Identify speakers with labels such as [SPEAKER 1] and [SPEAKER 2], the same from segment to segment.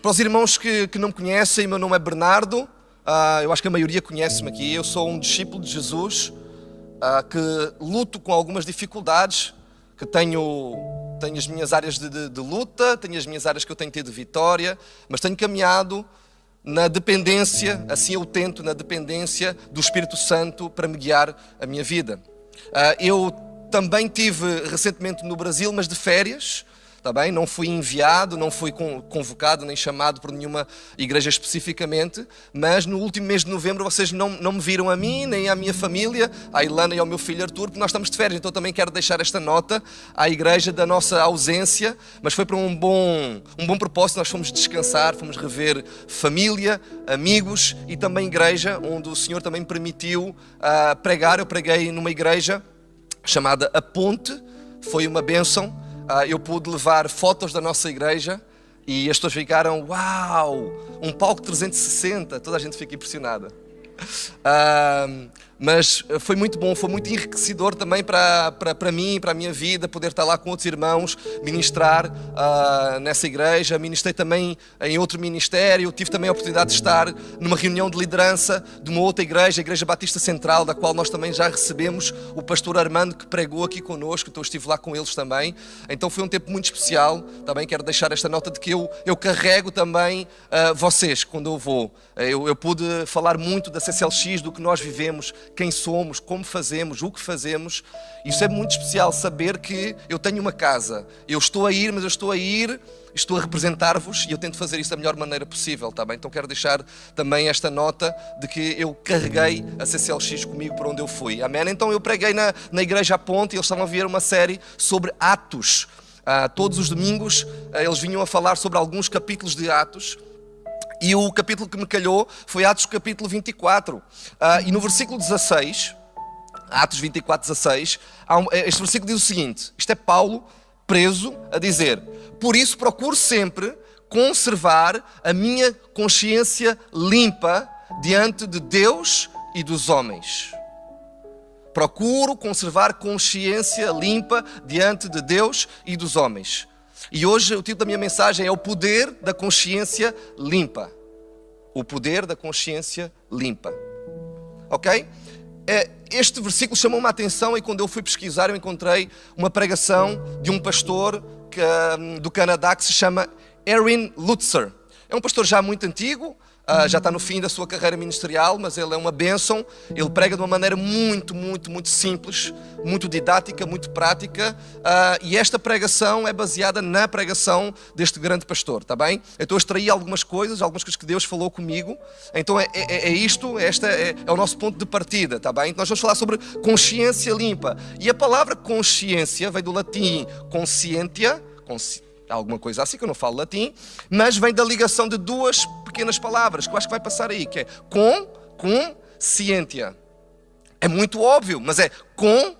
[SPEAKER 1] Para os irmãos que não me conhecem, meu nome é Bernardo. Eu acho que a maioria conhece-me aqui. Eu sou um discípulo de Jesus, que luto com algumas dificuldades, que tenho as minhas áreas de luta, tenho as minhas áreas que eu tenho tido de vitória, mas tenho caminhado na dependência, assim eu tento, na dependência do Espírito Santo para me guiar a minha vida. Eu também estive recentemente no Brasil, mas de férias. Tá bem? Não fui enviado, não fui convocado nem chamado por nenhuma igreja especificamente, mas no último mês de novembro vocês não me viram a mim, nem à minha família, à Ilana e ao meu filho Arthur, porque nós estamos de férias. Então também quero deixar esta nota à igreja da nossa ausência, mas foi para um bom propósito. Nós fomos descansar, fomos rever família, amigos e também igreja, onde o Senhor também me permitiu pregar. Eu preguei numa igreja chamada A Ponte, foi uma bênção. Eu pude levar fotos da nossa igreja e as pessoas ficaram, uau, um palco 360, toda a gente fica impressionada. Mas foi muito bom, foi muito enriquecedor também para mim, para a minha vida, poder estar lá com outros irmãos, ministrar nessa igreja. Ministrei também em outro ministério, tive também a oportunidade de estar numa reunião de liderança de uma outra igreja, a Igreja Batista Central, da qual nós também já recebemos o pastor Armando, que pregou aqui connosco, então eu estive lá com eles também. Então foi um tempo muito especial. Também quero deixar esta nota de que eu carrego também vocês quando eu vou. Eu pude falar muito da CCLX, do que nós vivemos, quem somos, como fazemos, o que fazemos. Isso é muito especial, saber que eu tenho uma casa. Eu estou a ir, mas eu estou a representar-vos e eu tento fazer isso da melhor maneira possível, tá bem? Então quero deixar também esta nota de que eu carreguei a CCLX comigo para onde eu fui. Amém? Então eu preguei na Igreja à Ponte e eles estavam a ver uma série sobre Atos. Todos os domingos eles vinham a falar sobre alguns capítulos de Atos. E o capítulo que me calhou foi Atos capítulo 24. E no versículo 16, Atos 24, 16, este versículo diz o seguinte: isto é Paulo preso a dizer: por isso procuro sempre conservar a minha consciência limpa diante de Deus e dos homens. Procuro conservar consciência limpa diante de Deus e dos homens. E hoje o título da minha mensagem é o poder da consciência limpa. O poder da consciência limpa. Ok? Este versículo chamou-me a atenção e quando eu fui pesquisar eu encontrei uma pregação de um pastor do Canadá que se chama Erwin Lutzer. É um pastor já muito antigo, já está no fim da sua carreira ministerial, mas ele é uma bênção. Ele prega de uma maneira muito, muito, muito simples, muito didática, muito prática, e esta pregação é baseada na pregação deste grande pastor, está bem? Então eu extraí algumas coisas que Deus falou comigo. Então este é o nosso ponto de partida, está bem? Então nós vamos falar sobre consciência limpa. E a palavra consciência vem do latim conscientia, alguma coisa assim, que eu não falo latim, mas vem da ligação de duas pequenas palavras, que eu acho que vai passar aí, que é conscientia. É muito óbvio, mas é com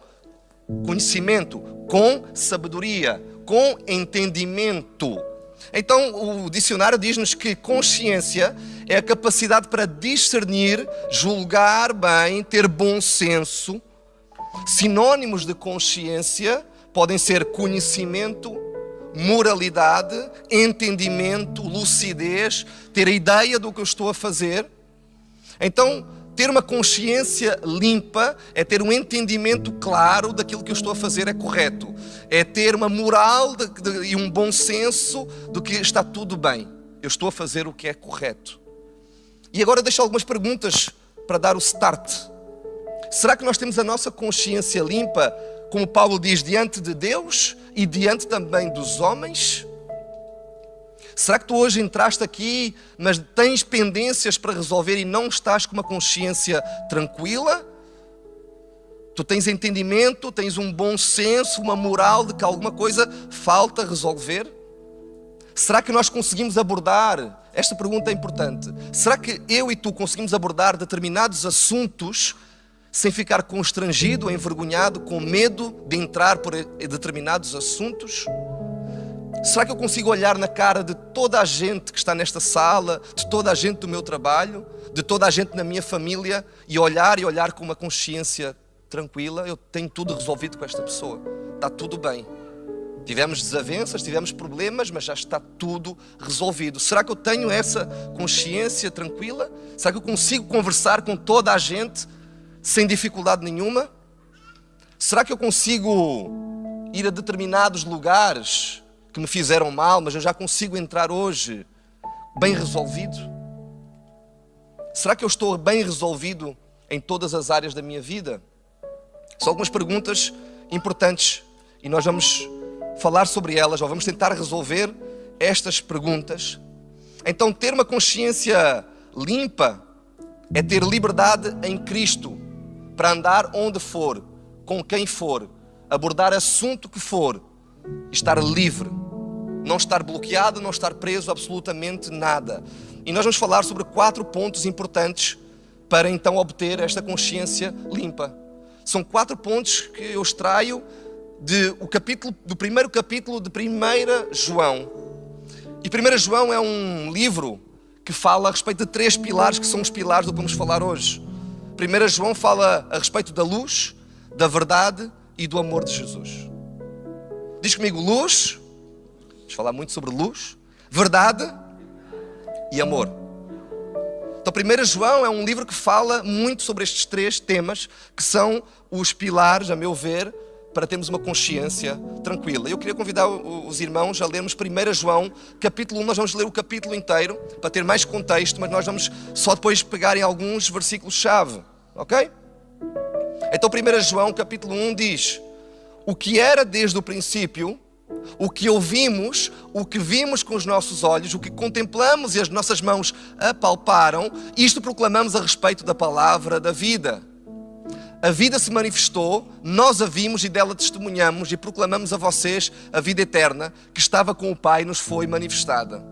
[SPEAKER 1] conhecimento, com sabedoria, com entendimento. Então o dicionário diz-nos que consciência é a capacidade para discernir, julgar bem, ter bom senso. Sinónimos de consciência podem ser conhecimento, moralidade, entendimento, lucidez, ter a ideia do que eu estou a fazer. Então, ter uma consciência limpa é ter um entendimento claro daquilo que eu estou a fazer é correto. É ter uma moral e um bom senso do que está tudo bem. Eu estou a fazer o que é correto. E agora deixo algumas perguntas para dar o start. Será que nós temos a nossa consciência limpa, como Paulo diz, diante de Deus e diante também dos homens? Será que tu hoje entraste aqui, mas tens pendências para resolver e não estás com uma consciência tranquila? Tu tens entendimento, tens um bom senso, uma moral de que alguma coisa falta resolver? Será que nós conseguimos abordar, esta pergunta é importante, será que eu e tu conseguimos abordar determinados assuntos sem ficar constrangido, envergonhado, com medo de entrar por determinados assuntos? Será que eu consigo olhar na cara de toda a gente que está nesta sala, de toda a gente do meu trabalho, de toda a gente na minha família e olhar com uma consciência tranquila? Eu tenho tudo resolvido com esta pessoa, está tudo bem. Tivemos desavenças, tivemos problemas, mas já está tudo resolvido. Será que eu tenho essa consciência tranquila? Será que eu consigo conversar com toda a gente sem dificuldade nenhuma? Será que eu consigo ir a determinados lugares que me fizeram mal, mas eu já consigo entrar hoje bem resolvido? Será que eu estou bem resolvido em todas as áreas da minha vida? São algumas perguntas importantes e nós vamos falar sobre elas, ou vamos tentar resolver estas perguntas. Então, ter uma consciência limpa é ter liberdade em Cristo para andar onde for, com quem for, abordar assunto que for, estar livre, não estar bloqueado, não estar preso a absolutamente nada. E nós vamos falar sobre 4 pontos importantes para então obter esta consciência limpa. São 4 pontos que eu extraio do primeiro capítulo de 1 João. E 1 João é um livro que fala a respeito de 3 pilares, que são os pilares do que vamos falar hoje. 1 João fala a respeito da luz, da verdade e do amor de Jesus. Diz comigo: luz, vamos falar muito sobre luz, verdade e amor. Então 1 João é um livro que fala muito sobre estes 3 temas, que são os pilares, a meu ver, para termos uma consciência tranquila. Eu queria convidar os irmãos a lermos 1 João, capítulo 1. Nós vamos ler o capítulo inteiro, para ter mais contexto, mas nós vamos só depois pegar em alguns versículos-chave, ok? Então 1 João, capítulo 1 diz: o que era desde o princípio, o que ouvimos, o que vimos com os nossos olhos, o que contemplamos e as nossas mãos apalparam, isto proclamamos a respeito da palavra da vida. A vida se manifestou, nós a vimos e dela testemunhamos e proclamamos a vocês a vida eterna que estava com o Pai e nos foi manifestada.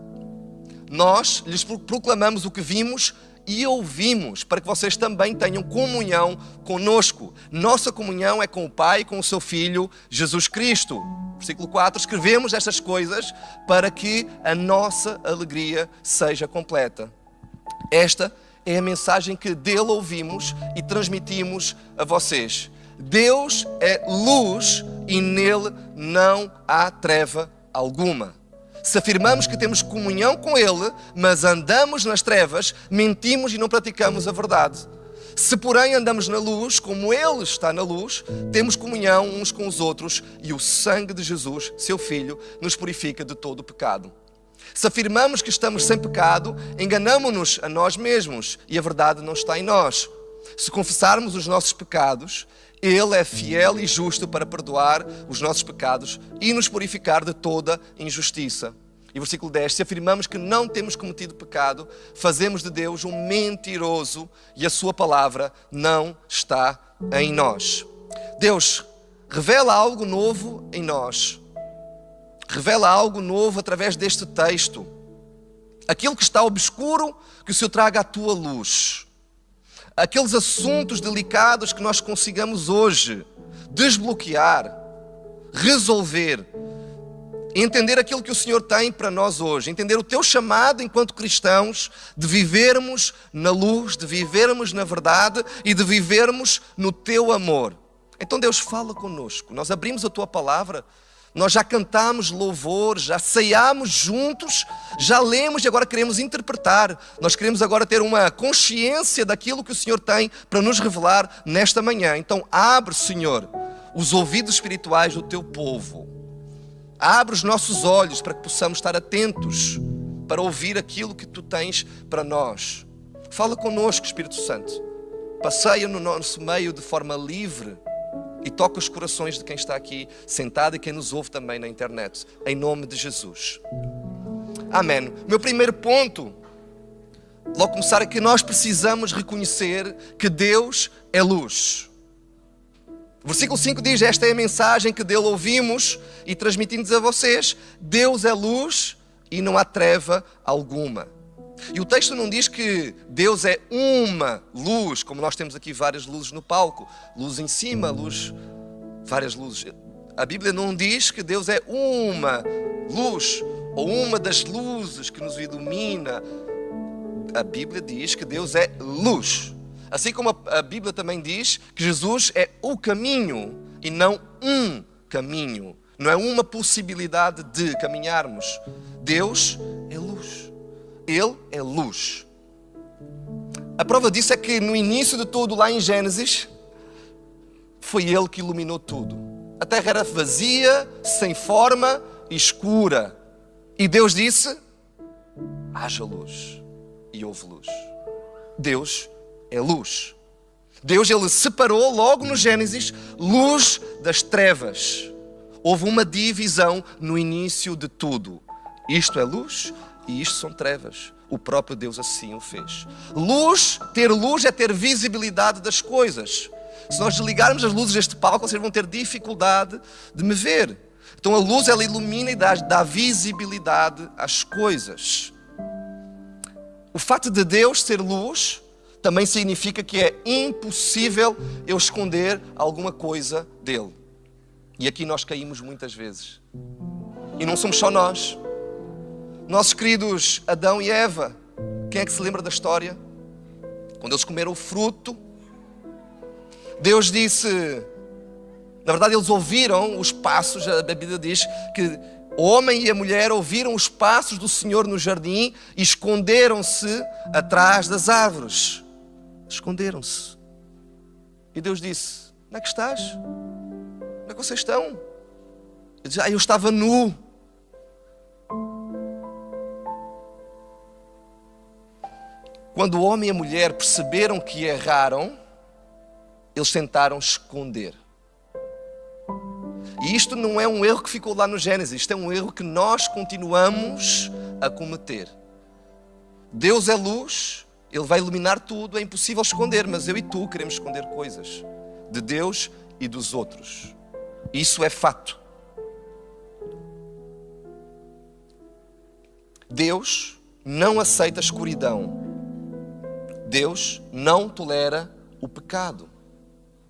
[SPEAKER 1] Nós lhes proclamamos o que vimos e ouvimos, para que vocês também tenham comunhão conosco. Nossa comunhão é com o Pai e com o seu Filho, Jesus Cristo. Versículo 4, escrevemos estas coisas para que a nossa alegria seja completa. Esta é a mensagem que dele ouvimos e transmitimos a vocês. Deus é luz e nele não há treva alguma. Se afirmamos que temos comunhão com ele, mas andamos nas trevas, mentimos e não praticamos a verdade. Se, porém, andamos na luz, como ele está na luz, temos comunhão uns com os outros e o sangue de Jesus, seu Filho, nos purifica de todo o pecado. Se afirmamos que estamos sem pecado, enganamo-nos a nós mesmos e a verdade não está em nós. Se confessarmos os nossos pecados, ele é fiel e justo para perdoar os nossos pecados e nos purificar de toda injustiça. E versículo 10, se afirmamos que não temos cometido pecado, fazemos de Deus um mentiroso e a sua palavra não está em nós. Deus revela algo novo em nós. Revela algo novo através deste texto. Aquilo que está obscuro, que o Senhor traga à tua luz. Aqueles assuntos delicados que nós consigamos hoje desbloquear, resolver, entender aquilo que o Senhor tem para nós hoje, entender o teu chamado enquanto cristãos, de vivermos na luz, de vivermos na verdade e de vivermos no teu amor. Então Deus fala conosco, nós abrimos a tua palavra, nós já cantamos louvor, já ceiamos juntos, já lemos e agora queremos interpretar. Nós queremos agora ter uma consciência daquilo que o Senhor tem para nos revelar nesta manhã. Então abre, Senhor, os ouvidos espirituais do teu povo. Abre os nossos olhos para que possamos estar atentos para ouvir aquilo que tu tens para nós. Fala conosco, Espírito Santo. Passeia no nosso meio de forma livre. E toca os corações de quem está aqui sentado e quem nos ouve também na internet. Em nome de Jesus. Amém. Meu primeiro ponto, logo começar, é que nós precisamos reconhecer que Deus é luz. O versículo 5 diz, esta é a mensagem que dele ouvimos e transmitimos a vocês. Deus é luz e não há treva alguma. E o texto não diz que Deus é uma luz, como nós temos aqui várias luzes no palco. Luz em cima, luz, várias luzes. A Bíblia não diz que Deus é uma luz, ou uma das luzes que nos ilumina. A Bíblia diz que Deus é luz. Assim como a Bíblia também diz que Jesus é o caminho e não um caminho. Não é uma possibilidade de caminharmos. Deus é luz. Ele é luz. A prova disso é que no início de tudo, lá em Gênesis, foi Ele que iluminou tudo. A terra era vazia, sem forma e escura. E Deus disse: haja luz. E houve luz. Deus é luz. Deus, Ele separou logo no Gênesis luz das trevas. Houve uma divisão no início de tudo. Isto é luz e isto são trevas. O próprio Deus assim o fez. Ter luz é ter visibilidade das coisas. Se nós desligarmos as luzes deste palco, vocês vão ter dificuldade de me ver. Então a luz, ela ilumina e dá visibilidade às coisas. O facto de Deus ser luz também significa que é impossível eu esconder alguma coisa dele. E aqui nós caímos muitas vezes. E não somos só nós. Nossos queridos Adão e Eva, quem é que se lembra da história? Quando eles comeram o fruto, Deus disse... Na verdade, eles ouviram os passos, a Bíblia diz que o homem e a mulher ouviram os passos do Senhor no jardim e esconderam-se atrás das árvores. Esconderam-se. E Deus disse: onde é que estás? Onde é que vocês estão? Ele disse: eu estava nu. Quando o homem e a mulher perceberam que erraram, eles tentaram esconder. E isto não é um erro que ficou lá no Gênesis, isto é um erro que nós continuamos a cometer. Deus é luz, Ele vai iluminar tudo, é impossível esconder, mas eu e tu queremos esconder coisas de Deus e dos outros. Isso é fato. Deus não aceita a escuridão. Deus não tolera o pecado.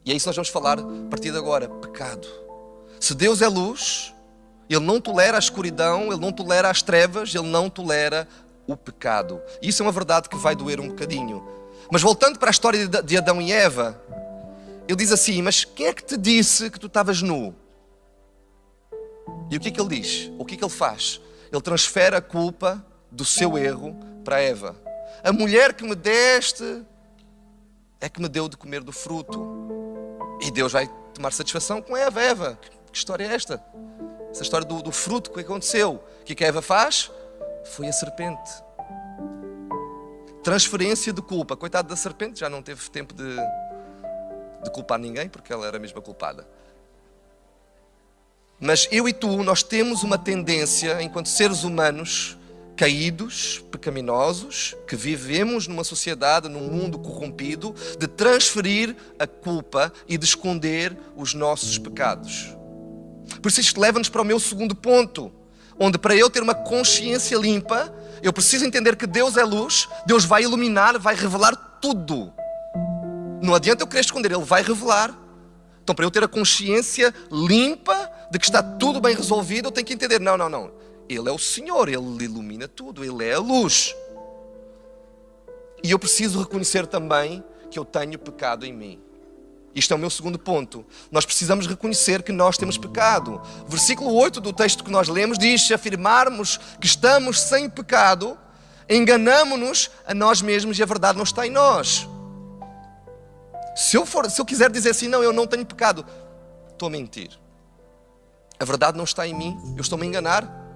[SPEAKER 1] E é isso que nós vamos falar a partir de agora, pecado. Se Deus é luz, Ele não tolera a escuridão, Ele não tolera as trevas, Ele não tolera o pecado. E isso é uma verdade que vai doer um bocadinho. Mas voltando para a história de Adão e Eva, Ele diz assim: mas quem é que te disse que tu estavas nu? E o que é que Ele diz? O que é que Ele faz? Ele transfere a culpa do seu erro para Eva. A mulher que me deste é que me deu de comer do fruto. E Deus vai tomar satisfação com Eva. Eva, que história é esta? Essa história do fruto que aconteceu. O que a Eva faz? Foi a serpente. Transferência de culpa. Coitada da serpente, já não teve tempo de culpar ninguém, porque ela era mesmo a culpada. Mas eu e tu, nós temos uma tendência, enquanto seres humanos caídos, pecaminosos, que vivemos numa sociedade, num mundo corrompido, de transferir a culpa e de esconder os nossos pecados. Por isso isto leva-nos para o meu segundo ponto, onde para eu ter uma consciência limpa, eu preciso entender que Deus é luz, Deus vai iluminar, vai revelar tudo. Não adianta eu querer esconder, Ele vai revelar. Então para eu ter a consciência limpa de que está tudo bem resolvido, eu tenho que entender, não. Ele é o Senhor, Ele ilumina tudo, Ele é a luz. E eu preciso reconhecer também que eu tenho pecado em mim. Isto é o meu segundo ponto. Nós precisamos reconhecer que nós temos pecado. Versículo 8 do texto que nós lemos diz: se afirmarmos que estamos sem pecado, enganamo-nos a nós mesmos e a verdade não está em nós. Se eu quiser dizer assim, não, eu não tenho pecado, estou a mentir. A verdade não está em mim, eu estou-me a enganar.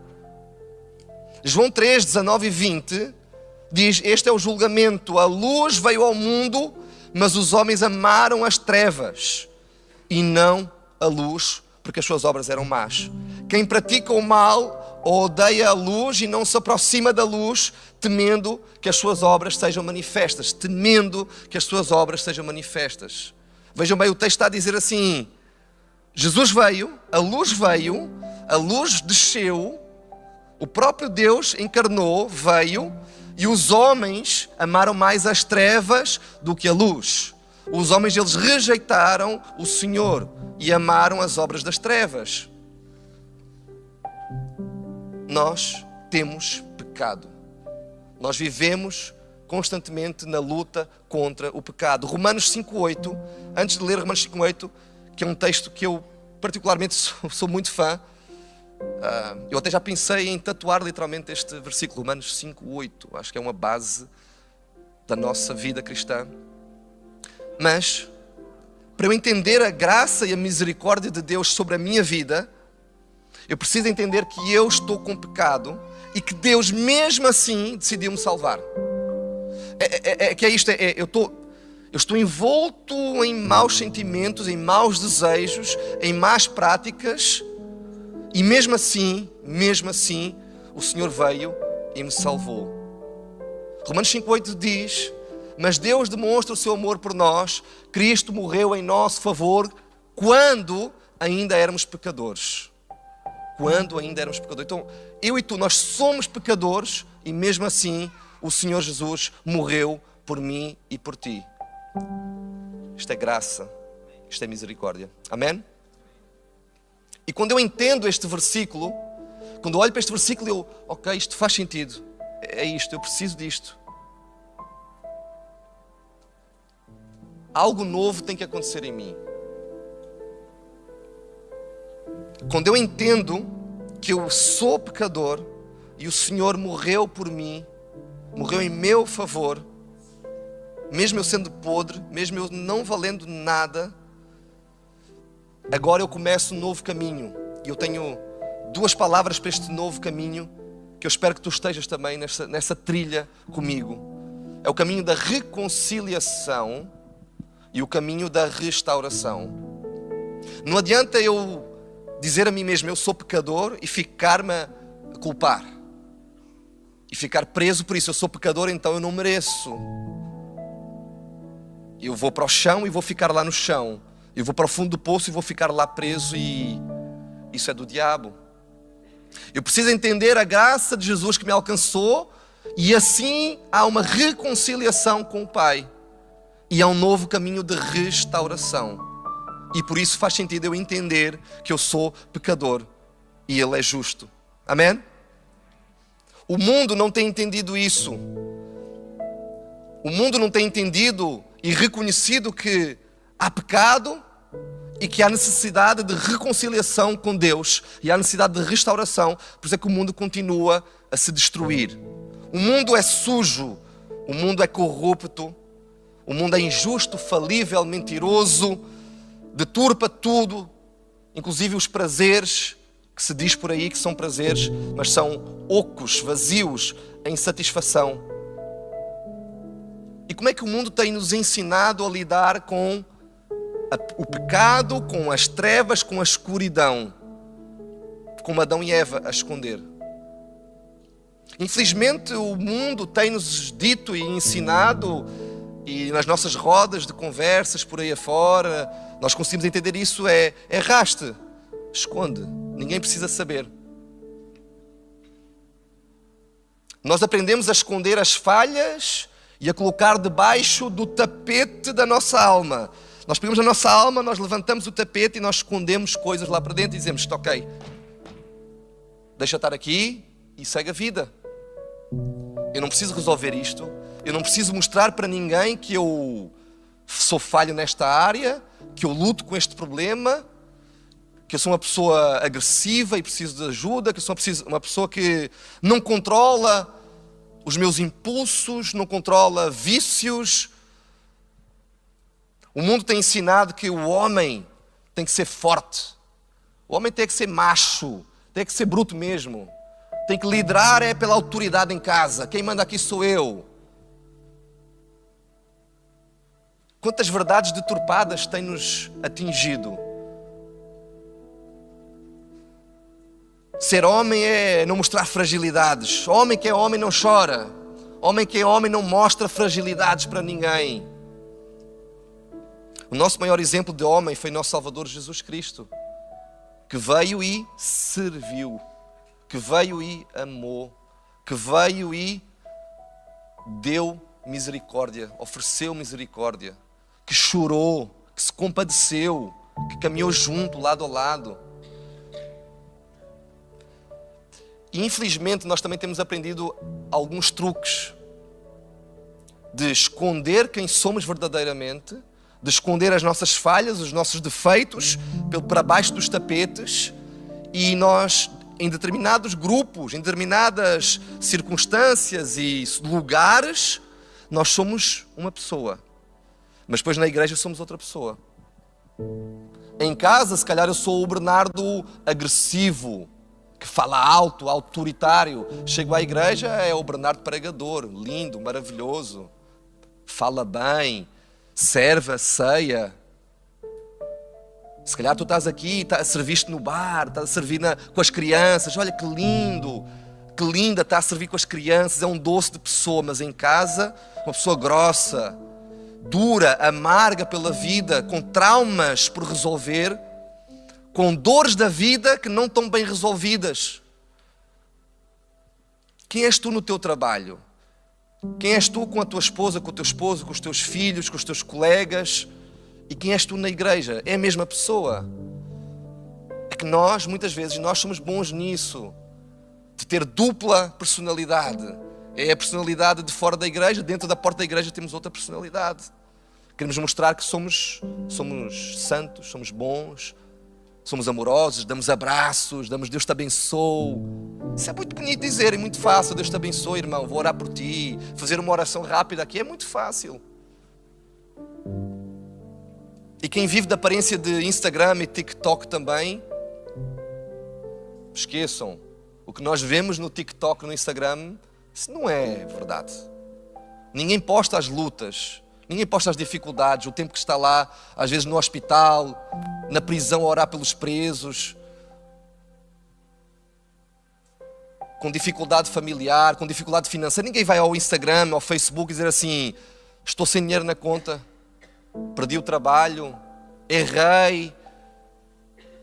[SPEAKER 1] João 3, 19 e 20 diz: este é o julgamento, a luz veio ao mundo, mas os homens amaram as trevas e não a luz, porque as suas obras eram más. Quem pratica o mal odeia a luz e não se aproxima da luz, temendo que as suas obras sejam manifestas. Temendo que as suas obras sejam manifestas. Vejam bem, o texto está a dizer assim: Jesus veio, a luz desceu, o próprio Deus encarnou, veio, e os homens amaram mais as trevas do que a luz. Os homens, eles rejeitaram o Senhor e amaram as obras das trevas. Nós temos pecado. Nós vivemos constantemente na luta contra o pecado. Romanos 5:8, antes de ler Romanos 5:8, que é um texto que eu particularmente sou muito fã, Eu até já pensei em tatuar literalmente este versículo, Romanos 5:8. Acho que é uma base da nossa vida cristã. Mas, para eu entender a graça e a misericórdia de Deus sobre a minha vida, eu preciso entender que eu estou com pecado e que Deus mesmo assim decidiu me salvar. Eu estou envolto em maus sentimentos, em maus desejos, em más práticas, e mesmo assim, o Senhor veio e me salvou. Romanos 5:8 diz: mas Deus demonstra o seu amor por nós, Cristo morreu em nosso favor quando ainda éramos pecadores. Então, eu e tu, nós somos pecadores e mesmo assim o Senhor Jesus morreu por mim e por ti. Isto é graça, isto é misericórdia. Amém? E quando eu entendo este versículo, quando eu olho para este versículo, ok, isto faz sentido. É isto, eu preciso disto. Algo novo tem que acontecer em mim. Quando eu entendo que eu sou pecador e o Senhor morreu por mim, morreu em meu favor, mesmo eu sendo podre, mesmo eu não valendo nada, agora eu começo um novo caminho. E eu tenho 2 palavras para este novo caminho, que eu espero que tu estejas também nessa trilha comigo. É o caminho da reconciliação e o caminho da restauração. Não adianta eu dizer a mim mesmo, eu sou pecador, e ficar-me a culpar. E ficar preso por isso, eu sou pecador, então eu não mereço. Eu vou para o chão e vou ficar lá no chão. Eu vou para o fundo do poço e vou ficar lá preso, e isso é do diabo. Eu preciso entender a graça de Jesus que me alcançou, e assim há uma reconciliação com o Pai. E há um novo caminho de restauração. E por isso faz sentido eu entender que eu sou pecador e Ele é justo. Amém? O mundo não tem entendido isso. O mundo não tem entendido e reconhecido que há pecado e que há necessidade de reconciliação com Deus e há necessidade de restauração. Por isso é que o mundo continua a se destruir. O mundo é sujo, o mundo é corrupto, o mundo é injusto, falível, mentiroso, deturpa tudo, inclusive os prazeres que se diz por aí que são prazeres, mas são ocos, vazios, em satisfação. E como é que o mundo tem nos ensinado a lidar com o pecado, com as trevas, com a escuridão, como Adão e Eva a esconder? Infelizmente o mundo tem-nos dito e ensinado, e nas nossas rodas de conversas por aí afora, nós conseguimos entender isso, arraste, esconde, ninguém precisa saber. Nós aprendemos a esconder as falhas e a colocar debaixo do tapete da nossa alma. Nós pegamos a nossa alma, nós levantamos o tapete e nós escondemos coisas lá para dentro e dizemos, está ok, deixa estar aqui e segue a vida. Eu não preciso resolver isto, eu não preciso mostrar para ninguém que eu sou falho nesta área, que eu luto com este problema, que eu sou uma pessoa agressiva e preciso de ajuda, que eu sou uma pessoa que não controla os meus impulsos, não controla vícios. O mundo tem ensinado que o homem tem que ser forte, o homem tem que ser macho, tem que ser bruto mesmo, tem que liderar pela autoridade em casa, quem manda aqui sou eu. Quantas verdades deturpadas têm nos atingido? Ser homem é não mostrar fragilidades. Homem que é homem não chora. Homem que é homem não mostra fragilidades para ninguém. O nosso maior exemplo de homem foi nosso Salvador Jesus Cristo, que veio e serviu, que veio e amou, que veio e deu misericórdia, ofereceu misericórdia, que chorou, que se compadeceu, que caminhou junto, lado a lado. E infelizmente nós também temos aprendido alguns truques de esconder quem somos verdadeiramente, de esconder as nossas falhas, os nossos defeitos para baixo dos tapetes, e nós em determinados grupos, em determinadas circunstâncias e lugares, nós somos uma pessoa. Mas depois na igreja somos outra pessoa. Em casa, se calhar eu sou o Bernardo agressivo, que fala alto, autoritário. Chego à igreja, é o Bernardo pregador, lindo, maravilhoso. Fala bem, serve a ceia. Se calhar tu estás aqui, serviste no bar, estás a servir com as crianças. Olha que lindo, que linda está a servir com as crianças. É um doce de pessoa, mas em casa, uma pessoa grossa, dura, amarga pela vida, com traumas por resolver, com dores da vida que não estão bem resolvidas. Quem és tu no teu trabalho? Quem és tu com a tua esposa, com o teu esposo, com os teus filhos, com os teus colegas? E quem és tu na igreja? É a mesma pessoa. É que nós, muitas vezes, nós somos bons nisso, de ter dupla personalidade. É a personalidade de fora da igreja, dentro da porta da igreja temos outra personalidade. Queremos mostrar que somos santos, somos bons, somos amorosos, damos abraços, Deus te abençoe. Isso é muito bonito dizer, é muito fácil. Deus te abençoe, irmão, vou orar por ti. Fazer uma oração rápida aqui é muito fácil. E quem vive da aparência de Instagram e TikTok também, esqueçam. O que nós vemos no TikTok, no Instagram, isso não é verdade. Ninguém posta as lutas, ninguém posta as dificuldades, o tempo que está lá, às vezes no hospital, na prisão a orar pelos presos, com dificuldade familiar, com dificuldade financeira. Ninguém vai ao Instagram, ao Facebook e dizer assim: estou sem dinheiro na conta, perdi o trabalho, errei,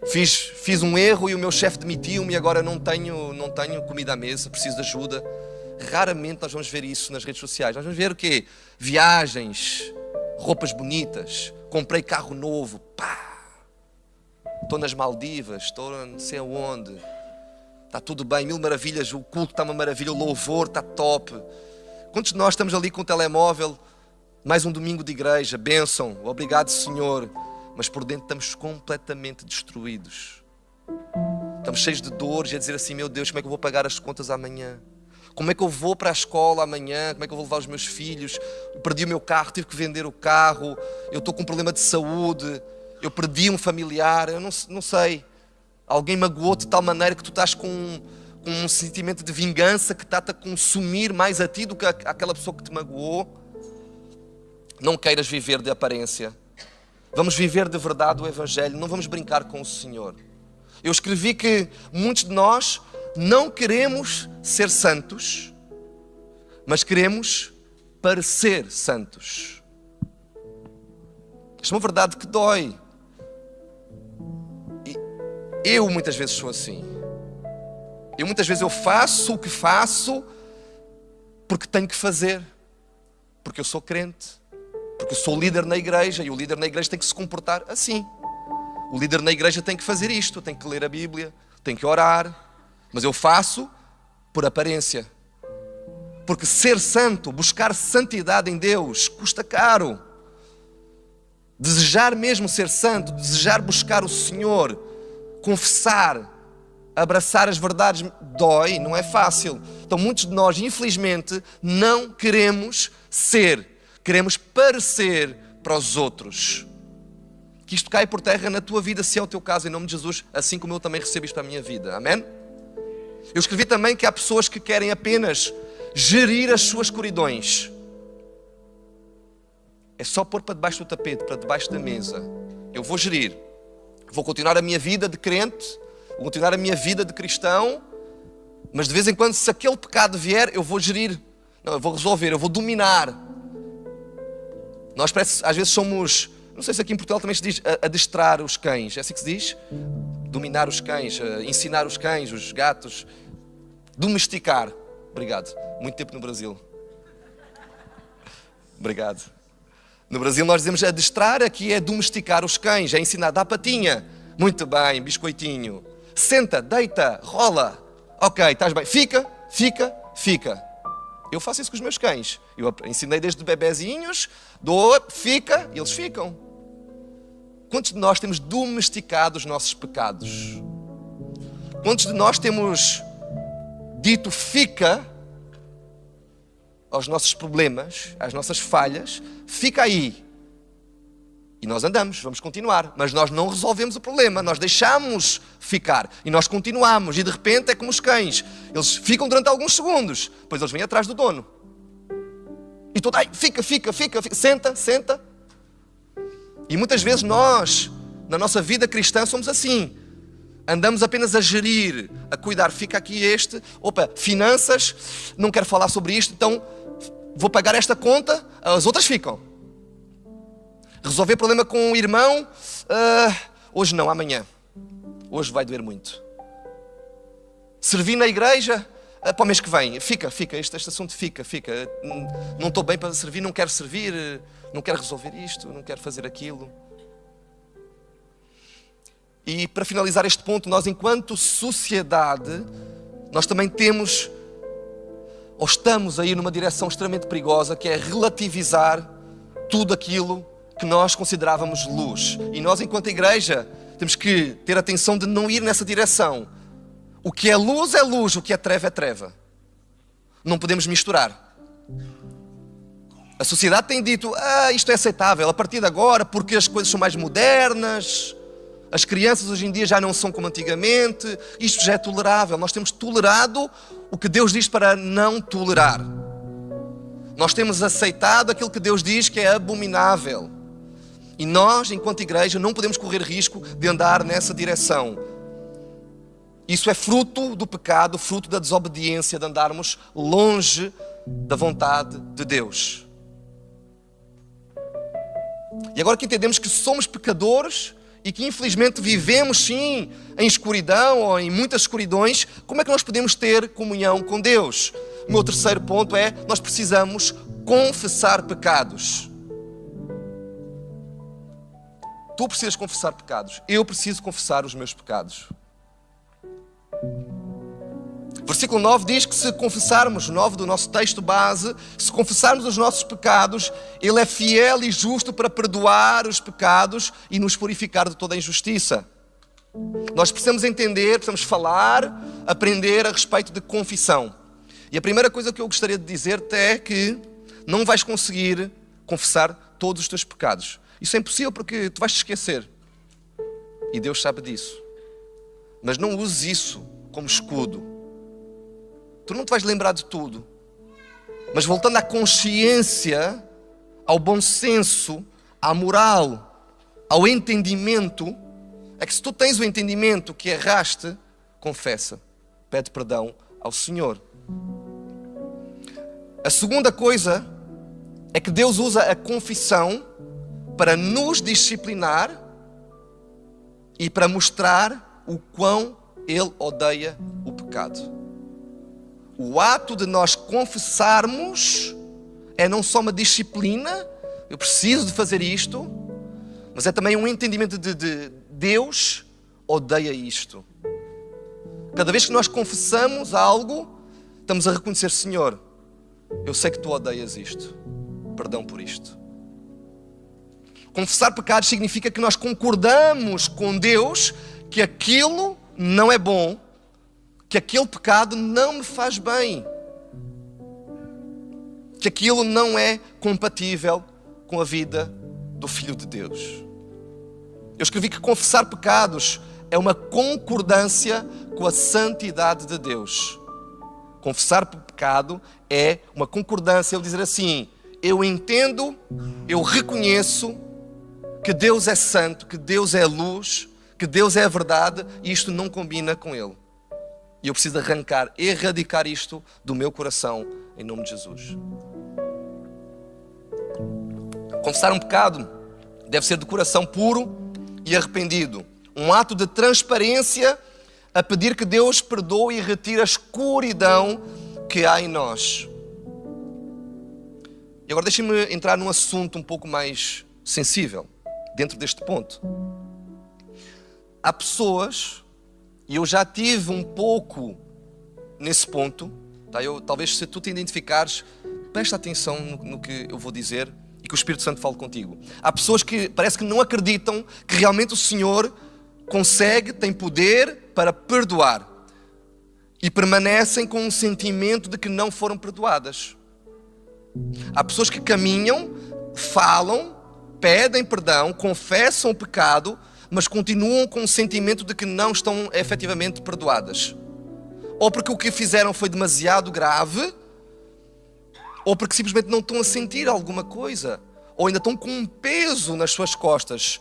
[SPEAKER 1] fiz um erro e o meu chefe demitiu-me e agora não tenho comida à mesa, preciso de ajuda. Raramente nós vamos ver isso nas redes sociais. Nós vamos ver o quê? Viagens, roupas bonitas, comprei carro novo, pá, estou nas Maldivas, estou não sei aonde, está tudo bem, mil maravilhas, o culto está uma maravilha, o louvor está top. Quantos de nós estamos ali com o telemóvel, mais um domingo de igreja, bênção, obrigado Senhor, mas por dentro estamos completamente destruídos. Estamos cheios de dores e a dizer assim: meu Deus, como é que eu vou pagar as contas amanhã? Como é que eu vou para a escola amanhã? Como é que eu vou levar os meus filhos? Eu perdi o meu carro, tive que vender o carro. Eu estou com um problema de saúde. Eu perdi um familiar. Eu não sei. Alguém magoou-te de tal maneira que tu estás com um sentimento de vingança que está-te a consumir mais a ti do que aquela pessoa que te magoou. Não queiras viver de aparência. Vamos viver de verdade o Evangelho. Não vamos brincar com o Senhor. Eu escrevi que muitos de nós não queremos ser santos, mas queremos parecer santos. Isto é uma verdade que dói. E eu muitas vezes sou assim. Muitas vezes eu faço o que faço porque tenho que fazer. Porque eu sou crente. Porque eu sou líder na igreja e o líder na igreja tem que se comportar assim. O líder na igreja tem que fazer isto, tem que ler a Bíblia, tem que orar. Mas eu faço por aparência. Porque ser santo, buscar santidade em Deus, custa caro. Desejar mesmo ser santo, desejar buscar o Senhor, confessar, abraçar as verdades, dói, não é fácil. Então muitos de nós, infelizmente, não queremos ser. Queremos parecer para os outros. Que isto caia por terra na tua vida, se é o teu caso, em nome de Jesus, assim como eu também recebo isto para a minha vida. Amém? Eu escrevi também que há pessoas que querem apenas gerir as suas escuridões. É só pôr para debaixo do tapete, para debaixo da mesa. Eu vou gerir. Vou continuar a minha vida de crente, vou continuar a minha vida de cristão, mas de vez em quando, se aquele pecado vier, eu vou gerir. Não, eu vou resolver, eu vou dominar. Nós às vezes somos, não sei se aqui em Portugal também se diz adestrar os cães. É assim que se diz? Dominar os cães, ensinar os cães, os gatos. Domesticar. Obrigado. Muito tempo no Brasil. Obrigado. No Brasil nós dizemos adestrar, aqui é domesticar os cães, é ensinar, dá patinha. Muito bem, biscoitinho. Senta, deita, rola. Ok, estás bem. Fica. Eu faço isso com os meus cães. Eu ensinei desde bebezinhos, fica, e eles ficam. Quantos de nós temos domesticado os nossos pecados? Quantos de nós temos dito fica aos nossos problemas, às nossas falhas, fica aí. E nós andamos, vamos continuar, mas nós não resolvemos o problema, nós deixamos ficar e nós continuamos e de repente é como os cães, eles ficam durante alguns segundos, depois eles vêm atrás do dono. E todo, ai, fica, senta. E muitas vezes nós, na nossa vida cristã, somos assim. Andamos apenas a gerir, a cuidar, fica aqui este, finanças, não quero falar sobre isto, então vou pagar esta conta, as outras ficam. Resolver problema com o irmão, hoje não, amanhã. Hoje vai doer muito. Servir na igreja, para o mês que vem, fica, este assunto fica. Não estou bem para servir, não quero servir, não quero resolver isto, não quero fazer aquilo. E para finalizar este ponto, nós enquanto sociedade, nós também temos, ou estamos aí numa direção extremamente perigosa, que é relativizar tudo aquilo que nós considerávamos luz. E nós enquanto igreja, temos que ter atenção de não ir nessa direção. O que é luz, o que é treva. Não podemos misturar. A sociedade tem dito, isto é aceitável a partir de agora, porque as coisas são mais modernas, as crianças hoje em dia já não são como antigamente, isto já é tolerável. Nós temos tolerado o que Deus diz para não tolerar. Nós temos aceitado aquilo que Deus diz que é abominável. E nós, enquanto igreja, não podemos correr risco de andar nessa direção. Isso é fruto do pecado, fruto da desobediência, de andarmos longe da vontade de Deus. E agora que entendemos que somos pecadores e que infelizmente vivemos sim em escuridão ou em muitas escuridões, como é que nós podemos ter comunhão com Deus? O meu terceiro ponto é, nós precisamos confessar pecados. Tu precisas confessar pecados, eu preciso confessar os meus pecados. Versículo 9 diz que se confessarmos, 9 do nosso texto base, se confessarmos os nossos pecados, Ele é fiel e justo para perdoar os pecados e nos purificar de toda a injustiça. Nós precisamos entender, precisamos falar, aprender a respeito de confissão. E a primeira coisa que eu gostaria de dizer-te é que não vais conseguir confessar todos os teus pecados. Isso é impossível porque tu vais te esquecer. E Deus sabe disso. Mas não uses isso como escudo. Tu não te vais lembrar de tudo. Mas voltando à consciência, ao bom senso, à moral, ao entendimento, é que se tu tens o entendimento que erraste, confessa. Pede perdão ao Senhor. A segunda coisa é que Deus usa a confissão para nos disciplinar e para mostrar o quão Ele odeia o pecado. O ato de nós confessarmos é não só uma disciplina, eu preciso de fazer isto, mas é também um entendimento de Deus odeia isto. Cada vez que nós confessamos algo, estamos a reconhecer, Senhor, eu sei que tu odeias isto, perdão por isto. Confessar pecados significa que nós concordamos com Deus que aquilo não é bom, que aquele pecado não me faz bem, que aquilo não é compatível com a vida do Filho de Deus. Eu escrevi que confessar pecados é uma concordância com a santidade de Deus. Confessar pecado é uma concordância, ele dizer assim, eu entendo, eu reconheço que Deus é santo, que Deus é luz, que Deus é a verdade e isto não combina com Ele. E eu preciso arrancar, erradicar isto do meu coração, em nome de Jesus. Confessar um pecado deve ser de coração puro e arrependido. Um ato de transparência a pedir que Deus perdoe e retire a escuridão que há em nós. E agora deixem-me entrar num assunto um pouco mais sensível, dentro deste ponto. Há pessoas, e eu já tive um pouco nesse ponto, tá? Talvez se tu te identificares, presta atenção no que eu vou dizer e que o Espírito Santo fale contigo. Há pessoas que parece que não acreditam que realmente o Senhor consegue, tem poder para perdoar. e permanecem com um sentimento de que não foram perdoadas. Há pessoas que caminham, falam, pedem perdão, confessam o pecado, mas continuam com o sentimento de que não estão efetivamente perdoadas. Ou porque o que fizeram foi demasiado grave, ou porque simplesmente não estão a sentir alguma coisa, ou ainda estão com um peso nas suas costas.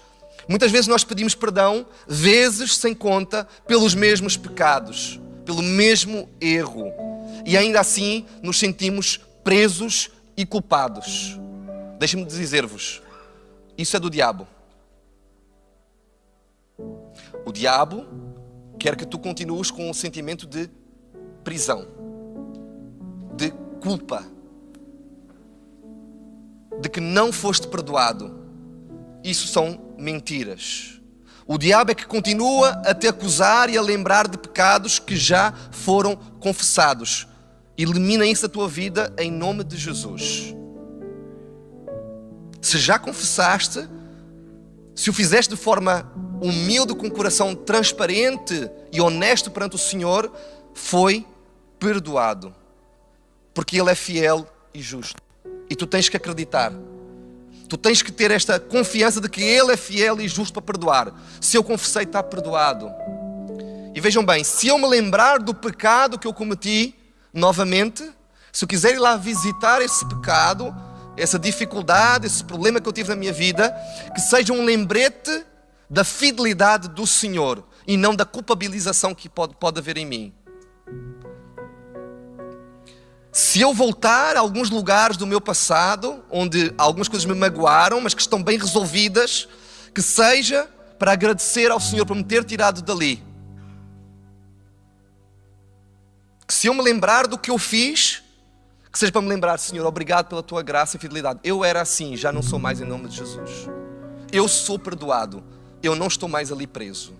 [SPEAKER 1] Muitas vezes nós pedimos perdão, vezes sem conta, pelos mesmos pecados, pelo mesmo erro. E ainda assim nos sentimos presos e culpados. Deixem-me dizer-vos, isso é do diabo. O diabo quer que tu continues com um sentimento de prisão, de culpa, de que não foste perdoado. Isso são mentiras. O diabo é que continua a te acusar e a lembrar de pecados que já foram confessados. Elimina isso da tua vida em nome de Jesus. Se já confessaste, se o fizeste de forma humilde, com o coração transparente e honesto perante o Senhor, foi perdoado. Porque Ele é fiel e justo. E tu tens que acreditar. Tu tens que ter esta confiança de que Ele é fiel e justo para perdoar. Se eu confessei, está perdoado. E vejam bem, se eu me lembrar do pecado que eu cometi novamente, se eu quiser ir lá visitar esse pecado, essa dificuldade, esse problema que eu tive na minha vida, que seja um lembrete da fidelidade do Senhor e não da culpabilização que pode haver em mim. Se eu voltar a alguns lugares do meu passado, onde algumas coisas me magoaram, mas que estão bem resolvidas, que seja para agradecer ao Senhor por me ter tirado dali. Que se eu me lembrar do que eu fiz, que seja para me lembrar, Senhor, obrigado pela tua graça e fidelidade. Eu era assim, já não sou mais, em nome de Jesus. Eu sou perdoado, eu não estou mais ali preso.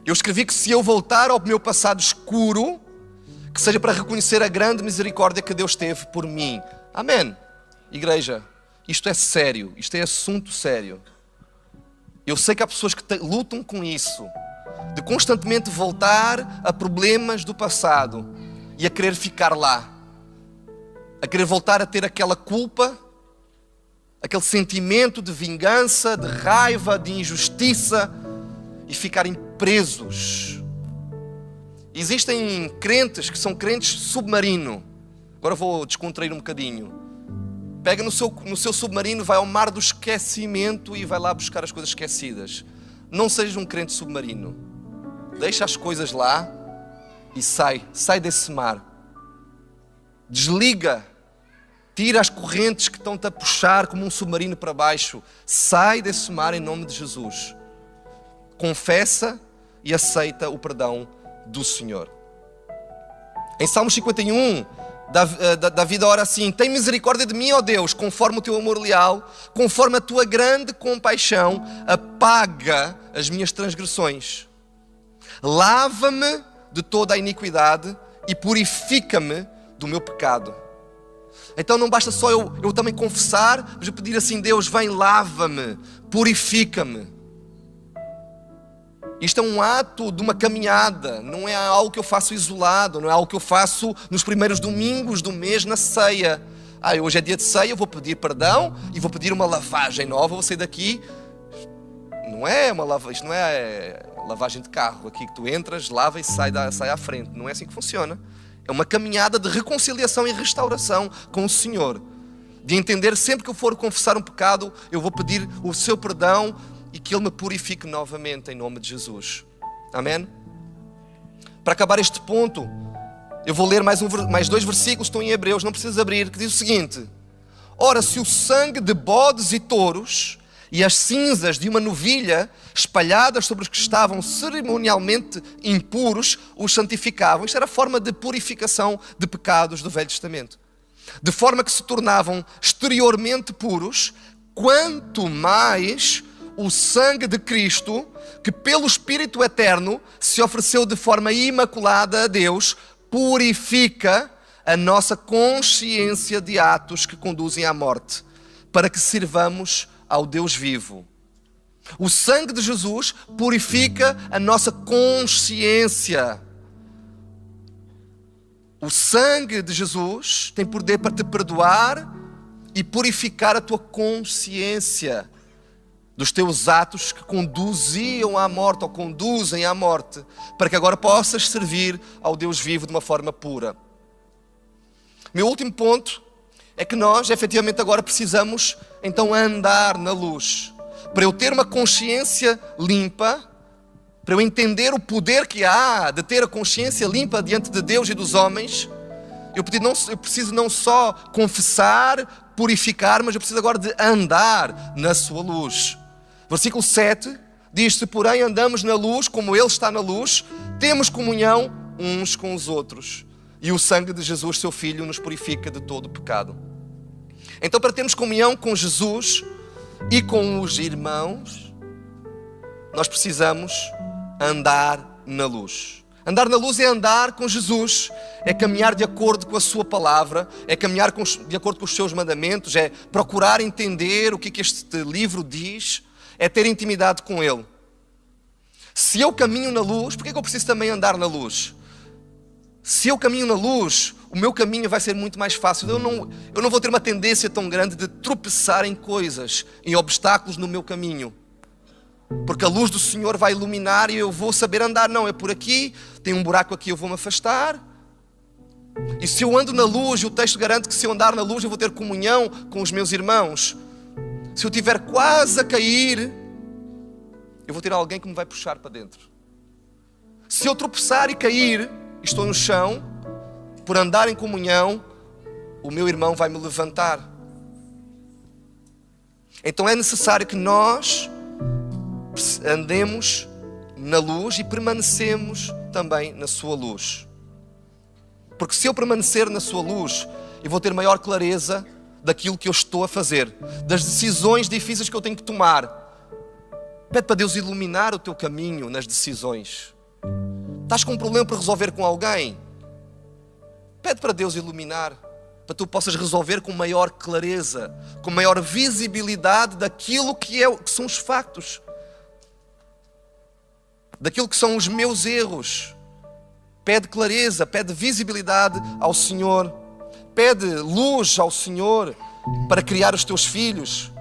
[SPEAKER 1] Eu escrevi que se eu voltar ao meu passado escuro, que seja para reconhecer a grande misericórdia que Deus teve por mim. Amém. Igreja, isto é sério, isto é assunto sério. Eu sei que há pessoas que lutam com isso, de constantemente voltar a problemas do passado e a querer ficar lá, a querer voltar a ter aquela culpa, aquele sentimento de vingança, de raiva, de injustiça e ficarem presos. Existem crentes que são crentes submarino. Agora vou descontrair um bocadinho. Pega no seu submarino, vai ao mar do esquecimento e vai lá buscar as coisas esquecidas. Não sejas um crente submarino. Deixa as coisas lá e sai desse mar. Desliga. Tira as correntes que estão-te a puxar como um submarino para baixo. Sai desse mar em nome de Jesus. Confessa e aceita o perdão do Senhor. Em Salmos 51, Davi ora assim: tem misericórdia de mim, ó Deus, conforme o teu amor leal, conforme a tua grande compaixão, apaga as minhas transgressões. Lava-me de toda a iniquidade e purifica-me do meu pecado. Então não basta só eu também confessar, mas eu pedir assim: Deus, vem, lava-me, purifica-me. Isto é um ato de uma caminhada, não é algo que eu faço isolado, não é algo que eu faço nos primeiros domingos do mês na ceia. Hoje é dia de ceia, eu vou pedir perdão e vou pedir uma lavagem nova, vou sair daqui. Não é uma lavagem, isto não é lavagem de carro, aqui que tu entras, lava e sai à frente. Não é assim que funciona. É uma caminhada de reconciliação e restauração com o Senhor. De entender sempre que eu for confessar um pecado, eu vou pedir o seu perdão e que Ele me purifique novamente em nome de Jesus. Amém? Para acabar este ponto, eu vou ler mais 2 versículos, estão em Hebreus, não precisas abrir, que diz o seguinte: ora, se o sangue de bodes e touros e as cinzas de uma novilha espalhadas sobre os que estavam cerimonialmente impuros os santificavam. Isto era a forma de purificação de pecados do Velho Testamento. De forma que se tornavam exteriormente puros, quanto mais o sangue de Cristo, que pelo Espírito Eterno se ofereceu de forma imaculada a Deus, purifica a nossa consciência de atos que conduzem à morte, para que sirvamos ao Deus vivo. O sangue de Jesus purifica a nossa consciência. O sangue de Jesus tem poder para te perdoar e purificar a tua consciência dos teus atos que conduziam à morte ou conduzem à morte, para que agora possas servir ao Deus vivo de uma forma pura. Meu último ponto é que nós, efetivamente, agora precisamos então andar na luz. Para eu ter uma consciência limpa, para eu entender o poder que há de ter a consciência limpa diante de Deus e dos homens, eu preciso não só confessar, purificar, mas eu preciso agora de andar na sua luz. Versículo 7 diz: se porém andamos na luz, como Ele está na luz, temos comunhão uns com os outros. E o sangue de Jesus, seu Filho, nos purifica de todo o pecado. Então, para termos comunhão com Jesus e com os irmãos, nós precisamos andar na luz. Andar na luz é andar com Jesus, é caminhar de acordo com a sua palavra, é caminhar de acordo com os seus mandamentos, é procurar entender o que este livro diz, é ter intimidade com Ele. Se eu caminho na luz, por que eu preciso também andar na luz? Se eu caminho na luz, o meu caminho vai ser muito mais fácil. Eu não vou ter uma tendência tão grande de tropeçar em coisas, em obstáculos no meu caminho. Porque a luz do Senhor vai iluminar e eu vou saber andar. Não, é por aqui, tem um buraco aqui, eu vou me afastar. E se eu ando na luz, o texto garante que se eu andar na luz eu vou ter comunhão com os meus irmãos. Se eu estiver quase a cair, eu vou ter alguém que me vai puxar para dentro. Se eu tropeçar e cair, estou no chão, por andar em comunhão, o meu irmão vai me levantar. Então é necessário que nós andemos na luz e permanecemos também na sua luz. Porque se eu permanecer na sua luz, eu vou ter maior clareza daquilo que eu estou a fazer, das decisões difíceis que eu tenho que tomar. Pede para Deus iluminar o teu caminho nas decisões. Estás com um problema para resolver com alguém? Pede para Deus iluminar, para tu possas resolver com maior clareza, com maior visibilidade daquilo que são os factos, daquilo que são os meus erros. Pede clareza, pede visibilidade ao Senhor, pede luz ao Senhor para criar os teus filhos,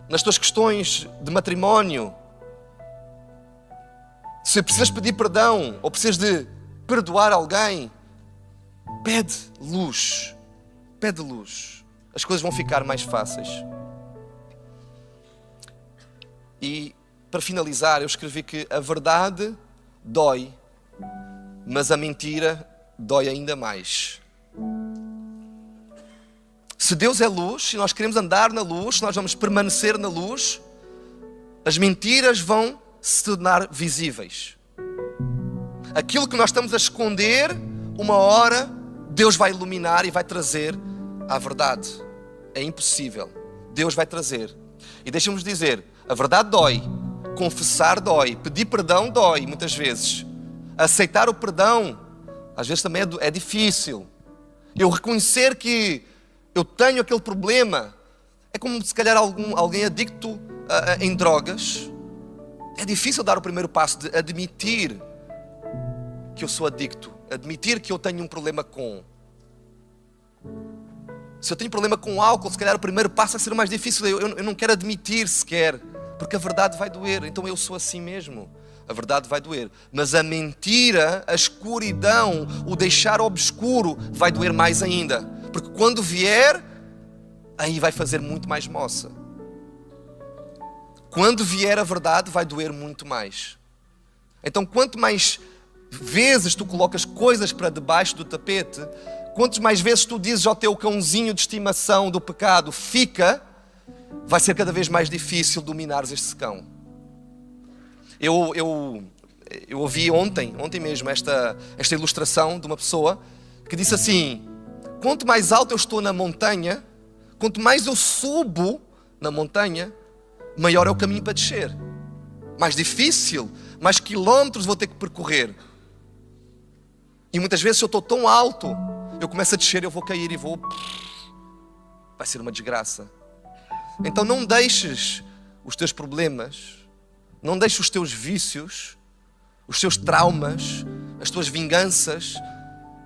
[SPEAKER 1] nas tuas questões de matrimónio. Se precisas pedir perdão ou precisas de perdoar alguém, pede luz. Pede luz. As coisas vão ficar mais fáceis. E para finalizar, eu escrevi que a verdade dói, mas a mentira dói ainda mais. Se Deus é luz, se nós queremos andar na luz, se nós vamos permanecer na luz, as mentiras vão se tornar visíveis. Aquilo que nós estamos a esconder, uma hora Deus vai iluminar e vai trazer a verdade. É impossível. Deus vai trazer. E deixa-nos dizer, a verdade dói, confessar dói, pedir perdão dói muitas vezes. Aceitar o perdão, às vezes também é difícil. Eu reconhecer que eu tenho aquele problema, é como se calhar alguém adicto em drogas. É difícil dar o primeiro passo de admitir que eu sou adicto, admitir que eu tenho um problema com. Se eu tenho problema com álcool, se calhar o primeiro passo vai ser o mais difícil. Eu não quero admitir sequer, porque a verdade vai doer. Então eu sou assim mesmo. A verdade vai doer. Mas a mentira, a escuridão, o deixar obscuro vai doer mais ainda. Porque quando vier, aí vai fazer muito mais moça. Quando vier a verdade, vai doer muito mais. Então, quanto mais vezes tu colocas coisas para debaixo do tapete, quantas mais vezes tu dizes ao teu cãozinho de estimação do pecado, fica, vai ser cada vez mais difícil dominares este cão. Eu ouvi ontem mesmo, esta ilustração de uma pessoa que disse assim: quanto mais alto eu estou na montanha, quanto mais eu subo na montanha, maior é o caminho para descer. Mais difícil, mais quilómetros vou ter que percorrer. E muitas vezes, se eu estou tão alto, eu começo a descer, eu vou cair e vai ser uma desgraça. Então não deixes os teus problemas, Não deixes os teus vícios, os teus traumas, as tuas vinganças,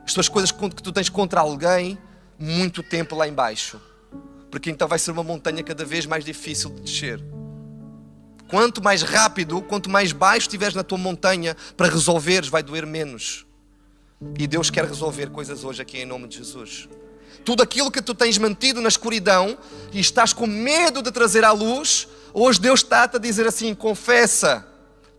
[SPEAKER 1] as tuas coisas que tu tens contra alguém, muito tempo lá em baixo. Porque então vai ser uma montanha cada vez mais difícil de descer. Quanto mais rápido, quanto mais baixo estiveres na tua montanha para resolveres, vai doer menos. E Deus quer resolver coisas hoje aqui em nome de Jesus. Tudo aquilo que tu tens mantido na escuridão e estás com medo de trazer à luz, hoje Deus está-te a dizer assim: confessa,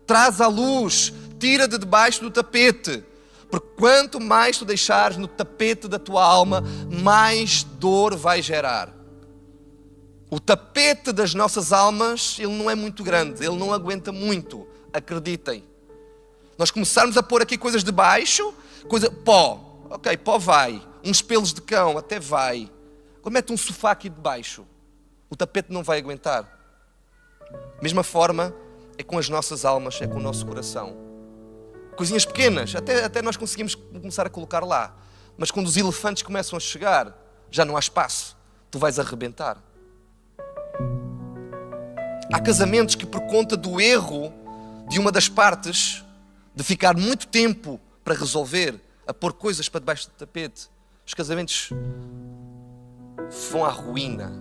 [SPEAKER 1] traz à luz, tira de debaixo do tapete. Porque quanto mais tu deixares no tapete da tua alma, mais dor vai gerar. O tapete das nossas almas, ele não é muito grande, ele não aguenta muito, acreditem. Nós começarmos a pôr aqui coisas de baixo, pó, ok, pó vai, uns pelos de cão, até vai. Agora mete um sofá aqui de baixo, o tapete não vai aguentar. Mesma forma é com as nossas almas, é com o nosso coração. Coisinhas pequenas, até nós conseguimos começar a colocar lá. Mas quando os elefantes começam a chegar, já não há espaço, tu vais arrebentar. Há casamentos que, por conta do erro de uma das partes, de ficar muito tempo para resolver, a pôr coisas para debaixo do tapete, os casamentos vão à ruína,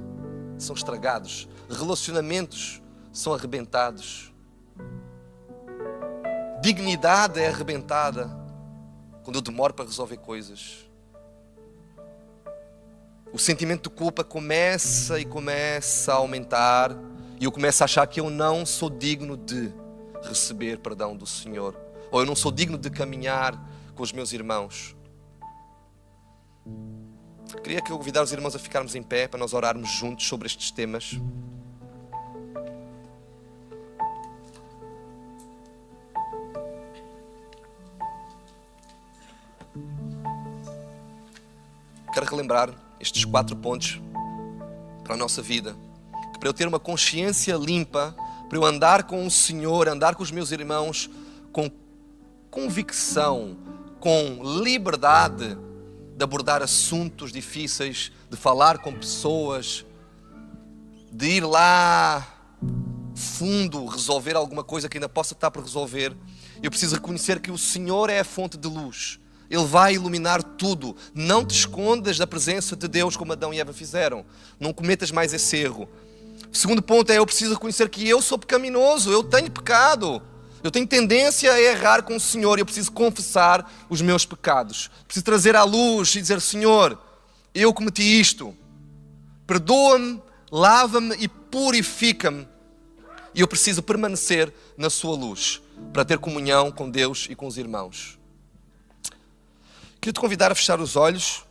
[SPEAKER 1] são estragados, relacionamentos são arrebentados, dignidade é arrebentada quando eu demoro para resolver coisas. O sentimento de culpa começa a aumentar e eu começo a achar que eu não sou digno de receber perdão do Senhor, ou eu não sou digno de caminhar com os meus irmãos. Queria convidar os irmãos a ficarmos em pé para nós orarmos juntos sobre estes temas. Quero relembrar estes 4 pontos para a nossa vida. Que para eu ter uma consciência limpa, para eu andar com o Senhor, andar com os meus irmãos com convicção, com liberdade de abordar assuntos difíceis, de falar com pessoas, de ir lá fundo, resolver alguma coisa que ainda possa estar por resolver. Eu preciso reconhecer que o Senhor é a fonte de luz. Ele vai iluminar tudo. Não te escondas da presença de Deus como Adão e Eva fizeram. Não cometas mais esse erro. O segundo ponto é: eu preciso reconhecer que eu sou pecaminoso, eu tenho pecado. Eu tenho tendência a errar com o Senhor e eu preciso confessar os meus pecados. Preciso trazer à luz e dizer: Senhor, eu cometi isto. Perdoa-me, lava-me e purifica-me. E eu preciso permanecer na sua luz para ter comunhão com Deus e com os irmãos. Queria te convidar a fechar os olhos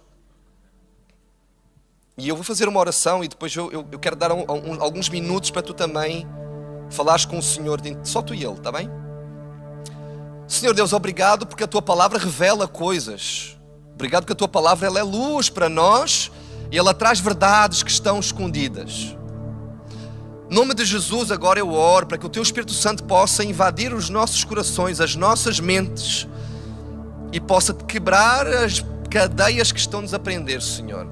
[SPEAKER 1] e eu vou fazer uma oração e depois eu quero dar alguns minutos para tu também falares com o Senhor, só tu e Ele, está bem? Senhor Deus, obrigado porque a Tua Palavra revela coisas. Obrigado porque a Tua Palavra ela é luz para nós e ela traz verdades que estão escondidas. Em nome de Jesus agora eu oro para que o Teu Espírito Santo possa invadir os nossos corações, as nossas mentes, e possa quebrar as cadeias que estão-nos a prender, Senhor.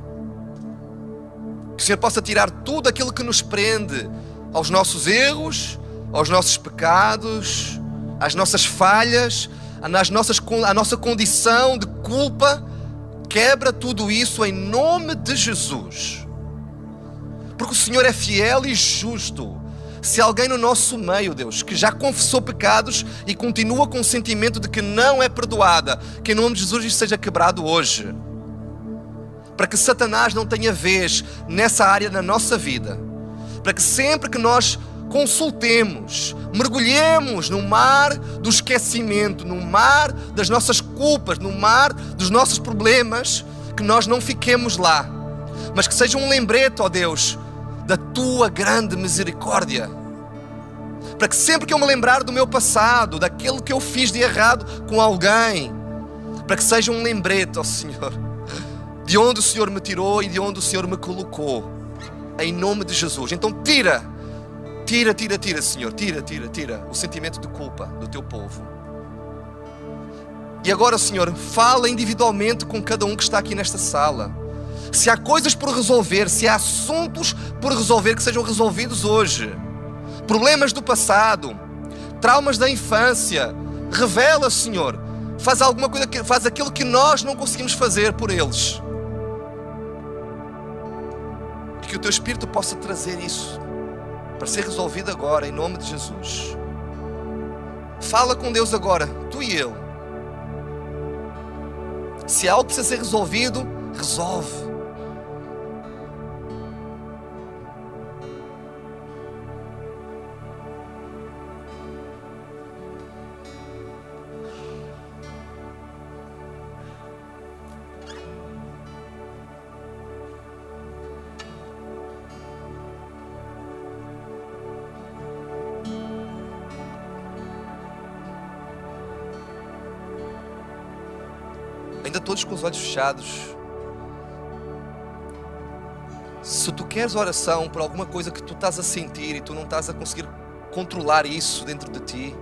[SPEAKER 1] Que o Senhor possa tirar tudo aquilo que nos prende aos nossos erros, aos nossos pecados, às nossas falhas, à nossa condição de culpa. Quebra tudo isso em nome de Jesus. Porque o Senhor é fiel e justo. Se alguém no nosso meio, Deus, que já confessou pecados e continua com o sentimento de que não é perdoada, que em nome de Jesus isso seja quebrado hoje. Para que Satanás não tenha vez nessa área na nossa vida. Para que sempre que nós consultemos, mergulhemos no mar do esquecimento, no mar das nossas culpas, no mar dos nossos problemas, que nós não fiquemos lá. Mas que seja um lembrete, ó Deus, da Tua grande misericórdia. Para que sempre que eu me lembrar do meu passado, daquilo que eu fiz de errado com alguém, para que seja um lembrete, ó Senhor, de onde o Senhor me tirou e de onde o Senhor me colocou, em nome de Jesus. Então tira, Senhor, tira o sentimento de culpa do Teu povo. E agora, Senhor, fala individualmente com cada um que está aqui nesta sala. Se há coisas por resolver, se há assuntos por resolver, que sejam resolvidos hoje. Problemas do passado, traumas da infância. Revela, Senhor. Faz alguma coisa, faz aquilo que nós não conseguimos fazer por eles. Que o teu Espírito possa trazer isso para ser resolvido agora, em nome de Jesus. Fala com Deus agora, tu e eu. Se algo precisa ser resolvido, resolve. Ainda todos com os olhos fechados. Se tu queres oração por alguma coisa que tu estás a sentir e tu não estás a conseguir controlar isso dentro de ti,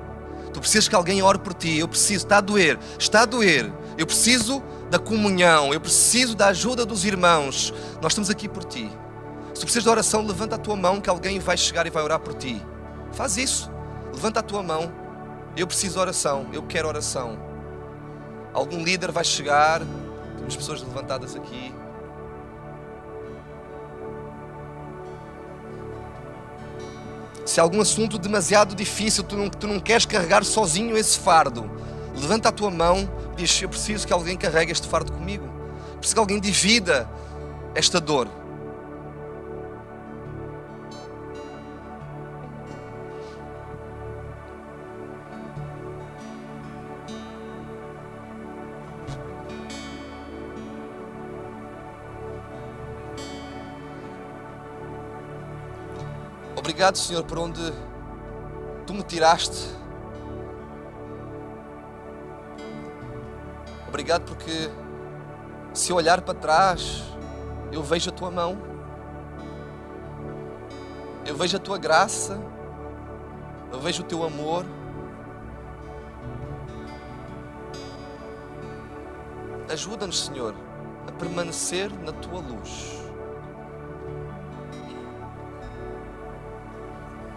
[SPEAKER 1] tu precisas que alguém ore por ti. Eu preciso, está a doer. Eu preciso da comunhão, eu preciso da ajuda dos irmãos. Nós estamos aqui por ti. Se tu precisas de oração, levanta a tua mão que alguém vai chegar e vai orar por ti. Faz isso, levanta a tua mão. Eu preciso de oração, eu quero oração. Algum líder vai chegar. Temos pessoas levantadas aqui. Se há algum assunto demasiado difícil, tu não queres carregar sozinho esse fardo, levanta a tua mão e diz: eu preciso que alguém carregue este fardo comigo. Preciso que alguém divida esta dor. Obrigado, Senhor, por onde Tu me tiraste. Obrigado porque se eu olhar para trás, eu vejo a Tua mão. Eu vejo a Tua graça. Eu vejo o Teu amor. Ajuda-nos, Senhor, a permanecer na Tua luz.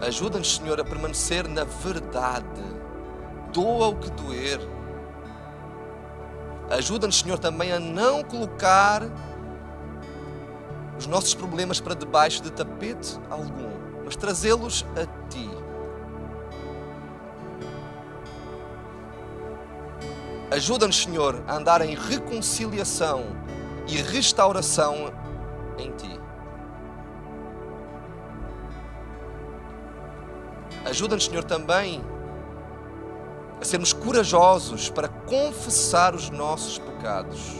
[SPEAKER 1] Ajuda-nos, Senhor, a permanecer na verdade. Doa o que doer. Ajuda-nos, Senhor, também a não colocar os nossos problemas para debaixo de tapete algum, mas trazê-los a Ti. Ajuda-nos, Senhor, a andar em reconciliação e restauração em Ti. Ajuda-nos, Senhor, também a sermos corajosos para confessar os nossos pecados.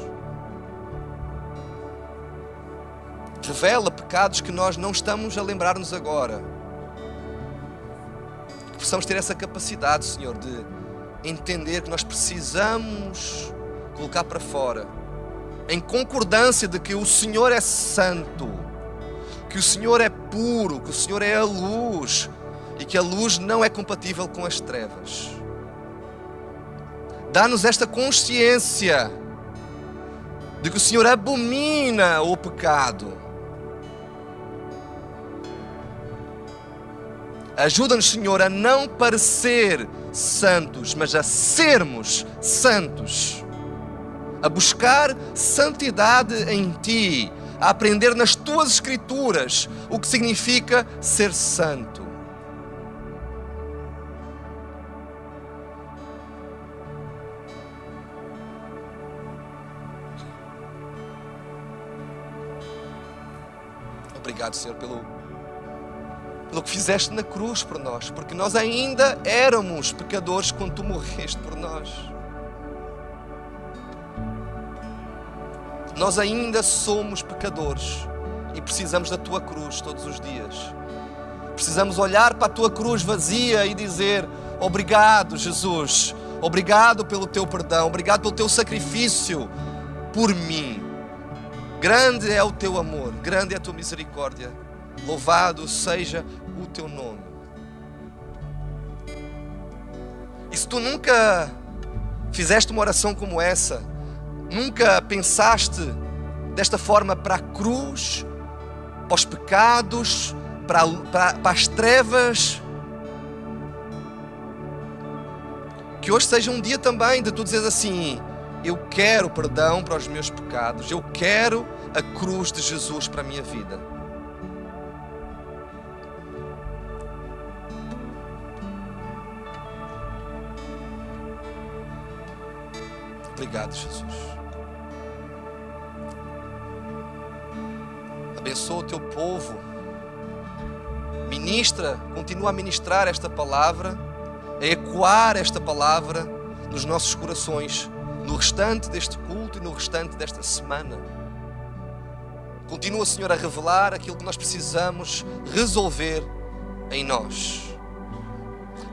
[SPEAKER 1] Revela pecados que nós não estamos a lembrar-nos agora. Que possamos ter essa capacidade, Senhor, de entender que nós precisamos colocar para fora, em concordância de que o Senhor é santo, que o Senhor é puro, que o Senhor é a luz, e que a luz não é compatível com as trevas. Dá-nos esta consciência de que o Senhor abomina o pecado. Ajuda-nos, Senhor, a não parecer santos, mas a sermos santos. A buscar santidade em Ti, a aprender nas Tuas Escrituras o que significa ser santo. Obrigado, Senhor, pelo que fizeste na cruz por nós, porque nós ainda éramos pecadores quando Tu morreste por nós. Nós ainda somos pecadores e precisamos da Tua cruz todos os dias. Precisamos olhar para a Tua cruz vazia e dizer: obrigado, Jesus, obrigado pelo Teu perdão, obrigado pelo Teu sacrifício por mim. Grande é o Teu amor, grande é a Tua misericórdia. Louvado seja o Teu nome. E se tu nunca fizeste uma oração como essa, nunca pensaste desta forma para a cruz, para os pecados, para as trevas, que hoje seja um dia também de tu dizeres assim: eu quero perdão para os meus pecados, eu quero a cruz de Jesus para a minha vida. Obrigado, Jesus. Abençoa o teu povo. Ministra, continua a ministrar esta palavra, a ecoar esta palavra nos nossos corações, no restante deste culto e no restante desta semana. Continua, Senhor, a revelar aquilo que nós precisamos resolver em nós.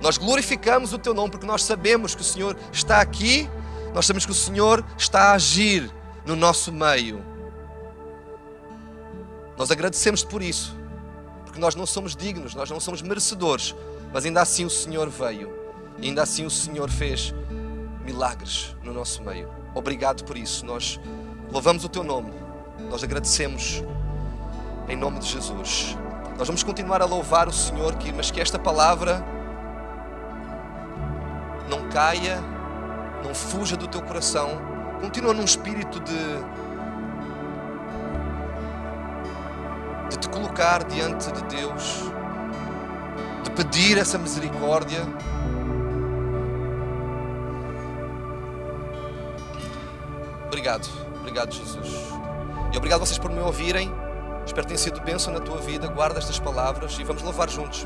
[SPEAKER 1] Nós glorificamos o teu nome porque nós sabemos que o Senhor está aqui. Nós sabemos que o Senhor está a agir no nosso meio. Nós agradecemos-te por isso, porque nós não somos dignos, nós não somos merecedores, mas ainda assim o Senhor veio, e ainda assim o Senhor fez milagres no nosso meio. Obrigado por isso. Nós louvamos o teu nome, nós agradecemos em nome de Jesus. Nós vamos continuar a louvar o Senhor, mas que esta palavra não caia, não fuja do teu coração. Continua num espírito de te colocar diante de Deus, de pedir essa misericórdia. Obrigado Jesus. E obrigado a vocês por me ouvirem. Espero que tenha sido bênção na tua vida. Guarda estas palavras e vamos louvar juntos.